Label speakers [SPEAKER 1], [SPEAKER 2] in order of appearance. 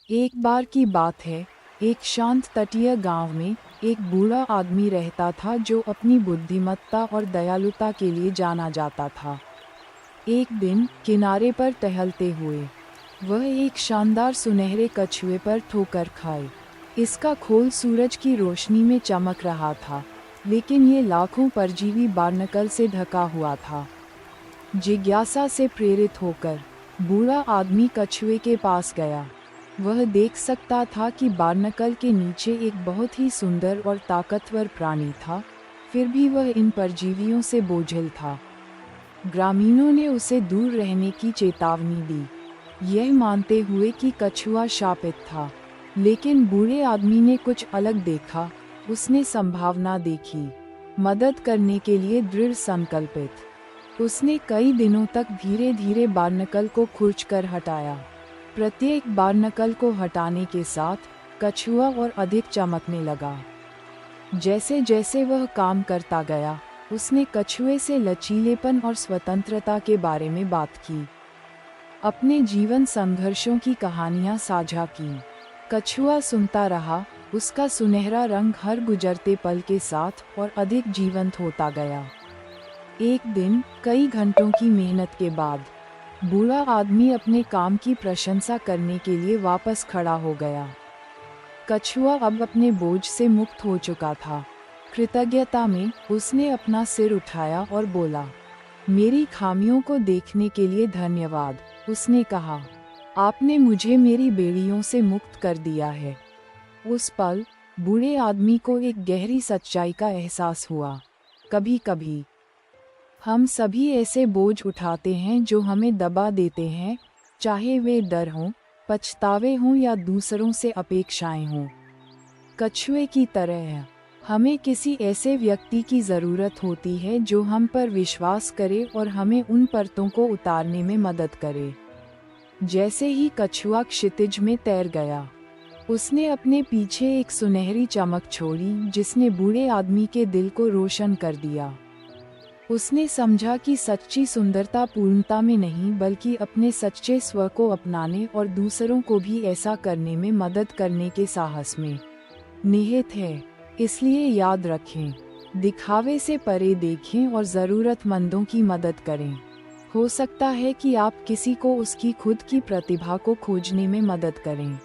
[SPEAKER 1] एक बार की बात है, एक शांत तटीय गांव में एक बूढ़ा आदमी रहता था जो अपनी बुद्धिमत्ता और दयालुता के लिए जाना जाता था। एक दिन किनारे पर टहलते हुए वह एक शानदार सुनहरे कछुए पर ठोकर खाए। इसका खोल सूरज की रोशनी में चमक रहा था, लेकिन ये लाखों परजीवी बार्नकल से ढका हुआ था। जिज्ञासा से प्रेरित होकर बूढ़ा आदमी कछुए के पास गया। वह देख सकता था कि बार्नकल के नीचे एक बहुत ही सुंदर और ताकतवर प्राणी था, फिर भी वह इन परजीवियों से बोझिल था। ग्रामीणों ने उसे दूर रहने की चेतावनी दी, यह मानते हुए कि कछुआ शापित था। लेकिन बूढ़े आदमी ने कुछ अलग देखा। उसने संभावना देखी, मदद करने के लिए दृढ़ संकल्पित। उसने कई दिनों तक धीरे धीरे बार्नकल को खुरचकर हटाया। प्रत्येक बार्नकल को हटाने के साथ कछुआ और अधिक चमकने लगा। जैसे जैसे वह काम करता गया, उसने कछुए से लचीलेपन और स्वतंत्रता के बारे में बात की, अपने जीवन संघर्षों की कहानियां साझा की। कछुआ सुनता रहा, उसका सुनहरा रंग हर गुजरते पल के साथ और अधिक जीवंत होता गया। एक दिन कई घंटों की मेहनत के बाद बूढ़ा आदमी अपने काम की प्रशंसा करने के लिए वापस खड़ा हो गया। कछुआ अब अपने बोझ से मुक्त हो चुका था। कृतज्ञता में उसने अपना सिर उठाया और बोला, मेरी खामियों को देखने के लिए धन्यवाद। उसने कहा, आपने मुझे मेरी बेड़ियों से मुक्त कर दिया है। उस पल बूढ़े आदमी को एक गहरी सच्चाई का एहसास हुआ। कभी कभी हम सभी ऐसे बोझ उठाते हैं जो हमें दबा देते हैं, चाहे वे डर हों, पछतावे हों या दूसरों से अपेक्षाएं हों। कछुए की तरह हमें किसी ऐसे व्यक्ति की ज़रूरत होती है जो हम पर विश्वास करे और हमें उन परतों को उतारने में मदद करे। जैसे ही कछुआ क्षितिज में तैर गया, उसने अपने पीछे एक सुनहरी चमक छोड़ी जिसने बूढ़े आदमी के दिल को रोशन कर दिया। उसने समझा कि सच्ची सुंदरता पूर्णता में नहीं बल्कि अपने सच्चे स्व को अपनाने और दूसरों को भी ऐसा करने में मदद करने के साहस में निहित है। इसलिए याद रखें, दिखावे से परे देखें और ज़रूरतमंदों की मदद करें। हो सकता है कि आप किसी को उसकी खुद की प्रतिभा को खोजने में मदद करें।